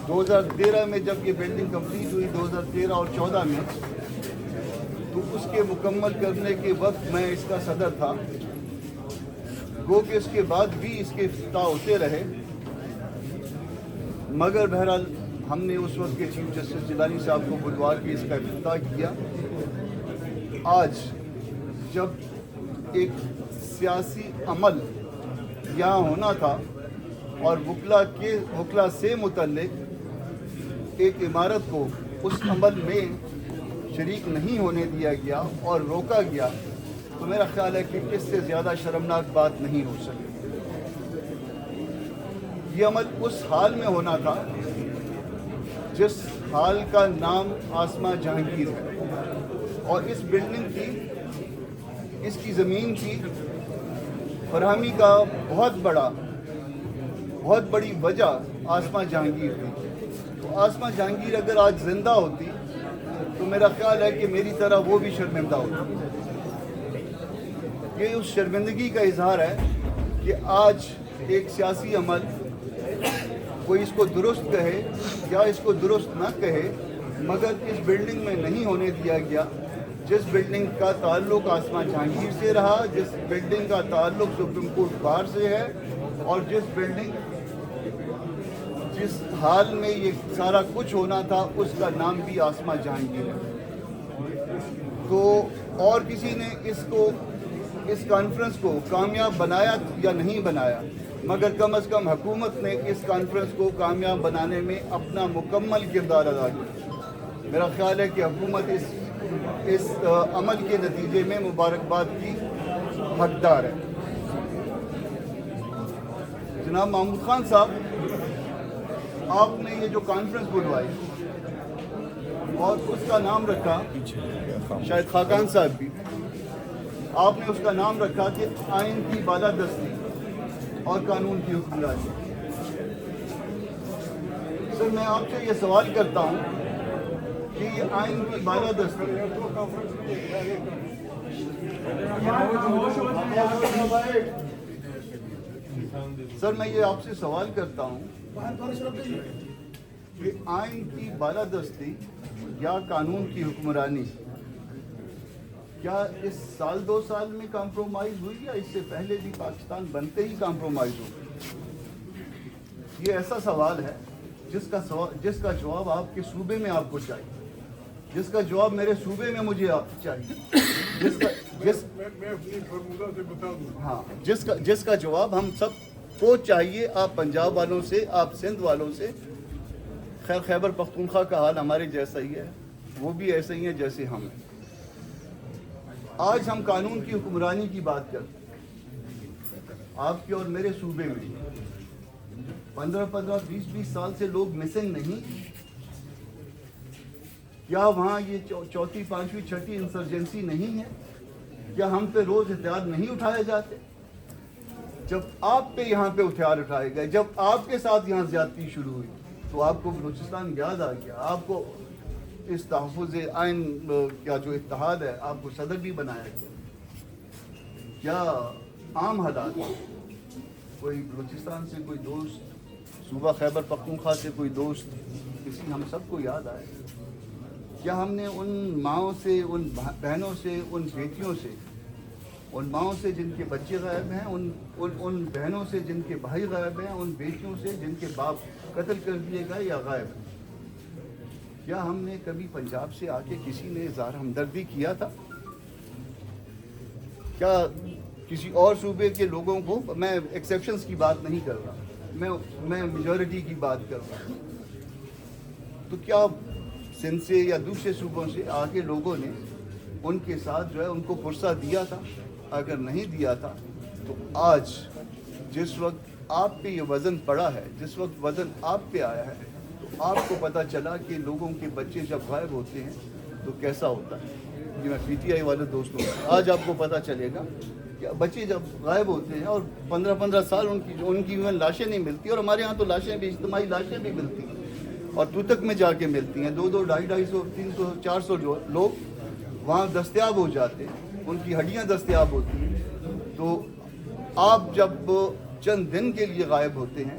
2013 میں جب یہ بلڈنگ کمپلیٹ ہوئی 2013 اور 14 میں، تو اس کے مکمل کرنے کے وقت میں اس کا صدر تھا. گو کہ اس کے بعد بھی اس کے افتتاح ہوتے رہے، مگر بہرحال ہم نے اس وقت کے چیف جسٹس جیلانی صاحب کو بلوا کے اس کا افتتاح کیا. آج جب ایک سیاسی عمل یہاں ہونا تھا اور وکلا سے متعلق ایک عمارت کو اس عمل میں شریک نہیں ہونے دیا گیا اور روکا گیا، تو میرا خیال ہے کہ اس سے زیادہ شرمناک بات نہیں ہو سکتی. یہ عمل اس حال میں ہونا تھا جس حال کا نام آسماں جہانگیر ہے، اور اس بلڈنگ کی، اس کی زمین کی فراہمی کا بہت بڑی وجہ آسماں جہانگیر تھی. تو آسماں جہانگیر اگر آج زندہ ہوتی تو میرا خیال ہے کہ میری طرح وہ بھی شرمندہ ہوتی. یہ اس شرمندگی کا اظہار ہے کہ آج ایک سیاسی عمل، کوئی اس کو درست کہے یا اس کو درست نہ کہے، مگر اس بلڈنگ میں نہیں ہونے دیا گیا. جس بلڈنگ کا تعلق آسماں جہانگیر سے رہا، جس بلڈنگ کا تعلق سپریم کورٹ بار سے ہے، اور جس حال میں یہ سارا کچھ ہونا تھا اس کا نام بھی آسماں جہانگیر ہے. تو اور کسی نے اس کانفرنس کو کامیاب بنایا یا نہیں بنایا، مگر کم از کم حکومت نے اس کانفرنس کو کامیاب بنانے میں اپنا مکمل کردار ادا کیا. میرا خیال ہے کہ حکومت اس عمل کے نتیجے میں مبارکباد کی حقدار ہے. جناب محمود خان صاحب، آپ نے یہ جو کانفرنس بلوائی اور اس کا نام رکھا، شاید خاقان صاحب بھی، آپ نے اس کا نام رکھا کہ آئین کی بالادستی اور قانون کی حکمرانی. سر، میں آپ سے یہ سوال کرتا ہوں کہ یہ آئین کی بالادستی، سر میں یہ آپ سے سوال کرتا ہوں کہ آئین کی بالادستی یا قانون کی حکمرانی کیا اس سال 2 سال میں کمپرومائز ہوئی یا اس سے پہلے بھی پاکستان بنتے ہی کمپرومائز ہو گئی؟ یہ ایسا سوال ہے جس کا جواب آپ کے صوبے میں آپ کو چاہیے، جس کا جواب میرے صوبے میں مجھے چاہیے، جس کا جواب ہم سب کو چاہیے. آپ پنجاب والوں سے، آپ سندھ والوں سے، خیر خیبر پختونخوا کا حال ہمارے جیسا ہی ہے، وہ بھی ایسے ہی ہیں جیسے ہم ہیں. آج ہم قانون کی حکمرانی کی بات کرتے ہیں. آپ کے اور میرے صوبے میں 15 20 سال سے لوگ مسنگ نہیں. کیا وہاں یہ 4تھی 5ویں 6ٹھی انسرجنسی نہیں ہے؟ کیا ہم پہ روز ہتھیار نہیں اٹھائے جاتے؟ جب آپ پہ یہاں پہ ہتھیار اٹھائے گئے، جب آپ کے ساتھ یہاں زیادتی شروع ہوئی، تو آپ کو بلوچستان یاد آ گیا. آپ کو اس تحفظ آئین کا جو اتحاد ہے، آپ کو صدر بھی بنایا گیا. کیا عام حالات، کوئی بلوچستان سے کوئی دوست، صوبہ خیبر پختونخوا سے کوئی دوست، کسی ہم سب کو یاد آئے؟ کیا ہم نے ان ماؤں سے، ان بہنوں سے، ان بیٹیوں سے، ان ماؤں سے جن کے بچے غائب ہیں، ان بہنوں سے جن کے بھائی غائب ہیں، ان بیٹیوں سے جن کے باپ قتل کر دیے گئے یا غائب ہیں، کیا ہم نے کبھی پنجاب سے آ کے کسی نے اظہار ہمدردی کیا تھا؟ کیا کسی اور صوبے کے لوگوں کو، میں ایکسیپشنز کی بات نہیں کر رہا، میں میجورٹی کی بات کر رہا ہوں، تو کیا سندھ سے یا دوسرے صوبوں سے آگے لوگوں نے ان کے ساتھ جو ہے ان کو پرسہ دیا تھا؟ اگر نہیں دیا تھا تو آج جس وقت آپ پہ یہ وزن پڑا ہے، جس وقت وزن آپ پہ آیا ہے، تو آپ کو پتہ چلا کہ لوگوں کے بچے جب غائب ہوتے ہیں تو کیسا ہوتا ہے. یہ میں پی ٹی آئی والے دوستوں کو آج آپ کو پتہ چلے گا کہ بچے جب غائب ہوتے ہیں اور 15 سال ان کی لاشیں نہیں ملتی، اور ہمارے ہاں تو لاشیں بھی، اجتماعی لاشیں بھی ملتی ہیں اور توتک میں جا کے ملتی ہیں. 200 250 300 400 لوگ وہاں دستیاب ہو جاتے ہیں، ان کی ہڈیاں دستیاب ہوتی ہیں. تو آپ جب چند دن کے لیے غائب ہوتے ہیں